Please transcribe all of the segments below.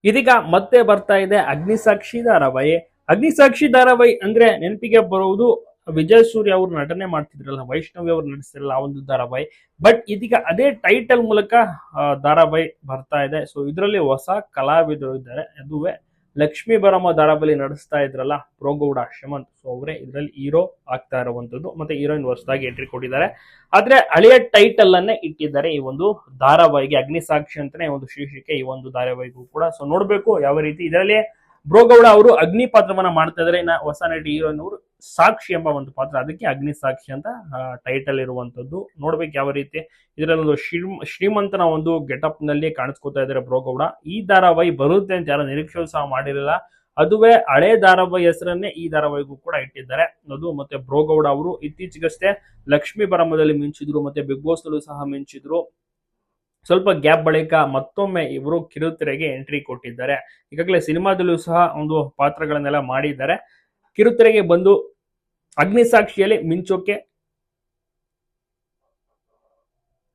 ಇದೀಗ ಮತ್ತೆ ಬರ್ತಾ ಇದೆ ಅಗ್ನಿಸಾಕ್ಷಿ ಧಾರಾವಾಹಿ. ಅಗ್ನಿಸಾಕ್ಷಿ ಧಾರಾವಾಹಿ ಅಂದ್ರೆ ನೆನಪಿಗೆ ಬರುವುದು ವಿಜಯ್ ಸೂರ್ಯ ಅವರು ನಟನೆ ಮಾಡ್ತಿದ್ರಲ್ಲ, ವೈಷ್ಣವಿ ಅವರು ನಡೆಸ್ತಿರಲ್ಲ ಆ ಒಂದು ಧಾರಾವಾಹಿ. ಬಟ್ ಇದೀಗ ಅದೇ ಟೈಟಲ್ ಮೂಲಕ ಧಾರಾವಾಹಿ ಬರ್ತಾ ಇದೆ. ಸೊ ಇದರಲ್ಲಿ ಹೊಸ ಕಲಾವಿದರು ಇದ್ದಾರೆ. ಅದುವೇ ಲಕ್ಷ್ಮೀ ಬರಮ್ಮ ಧಾರಾವಾಹಿ ನಡೆಸ್ತಾ ಇದ್ರಲ್ಲ ಪ್ರೋಗೌಡ ಶಮಂತ್, ಸೊ ಅವರೇ ಇದರಲ್ಲಿ ಹೀರೋ ಆಗ್ತಾ ಇರುವಂತದ್ದು. ಮತ್ತೆ ಹೀರೋಯಿನ್ ಹೊಸದಾಗಿ ಎಂಟ್ರಿ ಕೊಟ್ಟಿದ್ದಾರೆ. ಆದ್ರೆ ಹಳೆಯ ಟೈಟಲ್ ಅನ್ನೇ ಇಟ್ಟಿದ್ದಾರೆ ಈ ಒಂದು ಧಾರಾವಾಹಿಗೆ. ಅಗ್ನಿಸಾಕ್ಷಿ ಅಂತಾನೆ ಒಂದು ಶೀರ್ಷಿಕೆ ಈ ಒಂದು ಧಾರಾವಾಹಿಗೂ ಕೂಡ. ಸೊ ನೋಡ್ಬೇಕು ಯಾವ ರೀತಿ. ಇದರಲ್ಲಿ ಬ್ರೋಗೌಡ ಅವರು ಅಗ್ನಿ ಪಾತ್ರವನ್ನ ಮಾಡ್ತಾ ಇದ್ದಾರೆ. ಇನ್ನ ಹೊಸ ನಟಿ ಹೀರೋಯಿನ್ ಅವರು ಸಾಕ್ಷಿ ಎಂಬ ಒಂದು ಪಾತ್ರ, ಅದಕ್ಕೆ ಅಗ್ನಿ ಸಾಕ್ಷಿ ಅಂತ ಟೈಟಲ್ ಇರುವಂತದ್ದು. ನೋಡ್ಬೇಕು ಯಾವ ರೀತಿ. ಇದರಲ್ಲಿ ಒಂದು ಶ್ರೀಮಂತನ ಒಂದು ಗೆಟಪ್ ನಲ್ಲಿ ಕಾಣಿಸ್ಕೊತಾ ಇದ್ದಾರೆ ಬ್ರೋಗೌಡ. ಈ ಧಾರಾವಾಹಿ ಬರುತ್ತೆ ಅಂತ ಯಾರು ನಿರೀಕ್ಷೆ ಸಹ ಮಾಡಿರಲಿಲ್ಲ. ಅದುವೇ ಹಳೆ ಧಾರಾವಾಹಿ ಹೆಸರನ್ನೇ ಈ ಧಾರಾವಾಹಿಗೂ ಕೂಡ ಇಟ್ಟಿದ್ದಾರೆ. ಅದು ಮತ್ತೆ ಬ್ರೋಗೌಡ ಅವರು ಇತ್ತೀಚೆಗಷ್ಟೇ ಲಕ್ಷ್ಮೀ ಬರಮದಲ್ಲಿ ಮಿಂಚಿದ್ರು, ಮತ್ತೆ ಬಿಗ್ ಬಾಸ್ ನಲ್ಲೂ ಸಹ ಮಿಂಚಿದ್ರು. ಸ್ವಲ್ಪ ಗ್ಯಾಪ್ ಬಳಿಕ ಮತ್ತೊಮ್ಮೆ ಇವರು ಕಿರುತೆರೆಗೆ ಎಂಟ್ರಿ ಕೊಟ್ಟಿದ್ದಾರೆ. ಈಗಾಗಲೇ ಸಿನಿಮಾದಲ್ಲೂ ಸಹ ಒಂದು ಪಾತ್ರಗಳನ್ನೆಲ್ಲ ಮಾಡಿದ್ದಾರೆ. ಕಿರುತೆರೆಗೆ ಬಂದು ಅಗ್ನಿಸಾಕ್ಷಿಯಲ್ಲಿ ಮಿಂಚೋಕೆ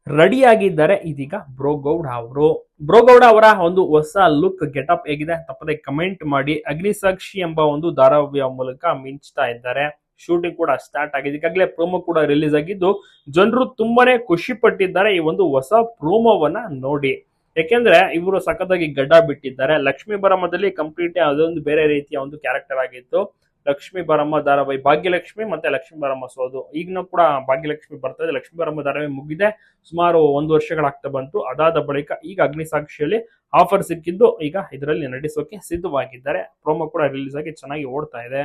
ರೆಡಿ ಆಗಿದ್ದಾರೆ ಇದೀಗ ಬ್ರೋಗೌಡ ಅವರು. ಬ್ರೋಗೌಡ ಅವರ ಒಂದು ಹೊಸ ಲುಕ್ ಗೆಟಪ್ ಹೇಗಿದೆ ತಪ್ಪದೆ ಕಮೆಂಟ್ ಮಾಡಿ. ಅಗ್ನಿಸಾಕ್ಷಿ ಎಂಬ ಒಂದು ಧಾರಾವಾಹಿಯ ಮೂಲಕ ಮಿಂಚ್ತಾ ಇದ್ದಾರೆ. ಶೂಟಿಂಗ್ ಕೂಡ ಸ್ಟಾರ್ಟ್ ಆಗಿದೆ. ಈಗಾಗಲೇ ಪ್ರೋಮೋ ಕೂಡ ರಿಲೀಸ್ ಆಗಿದ್ದು ಜನರು ತುಂಬಾನೇ ಖುಷಿ ಪಟ್ಟಿದ್ದಾರೆ ಈ ಒಂದು ಹೊಸ ಪ್ರೋಮೋವನ್ನ ನೋಡಿ. ಯಾಕೆಂದ್ರೆ ಇವರು ಸಖತ್ತಾಗಿ ಗಡ್ಡ ಬಿಟ್ಟಿದ್ದಾರೆ. ಲಕ್ಷ್ಮೀ ಬರಮದಲ್ಲಿ ಕಂಪ್ಲೀಟ್ ಅದೊಂದು ಬೇರೆ ರೀತಿಯ ಒಂದು ಕ್ಯಾರೆಕ್ಟರ್ ಆಗಿತ್ತು. ಲಕ್ಷ್ಮೀ ಬರಮ್ಮ ಧಾರಾವಾಹಿ, ಭಾಗ್ಯಲಕ್ಷ್ಮಿ ಮತ್ತೆ ಲಕ್ಷ್ಮೀ ಬರಮ್ಮ ಸೋದು. ಈಗಿನ ಕೂಡ ಭಾಗ್ಯಲಕ್ಷ್ಮಿ ಬರ್ತದೆ. ಲಕ್ಷ್ಮೀ ಬರಮ್ಮ ಧಾರಾವಾಹಿ ಮುಗಿದೆ, ಸುಮಾರು 1 ವರ್ಷಗಳಾಗ್ತಾ ಬಂತು. ಅದಾದ ಬಳಿಕ ಈಗ ಅಗ್ನಿಸಾಕ್ಷಿಯಲ್ಲಿ ಆಫರ್ ಸಿಕ್ಕಿದ್ದು ಈಗ ಇದರಲ್ಲಿ ನಟಿಸೋಕೆ ಸಿದ್ಧವಾಗಿದ್ದಾರೆ. ಪ್ರೋಮೋ ಕೂಡ ರಿಲೀಸ್ ಆಗಿ ಚೆನ್ನಾಗಿ ಓಡ್ತಾ ಇದೆ.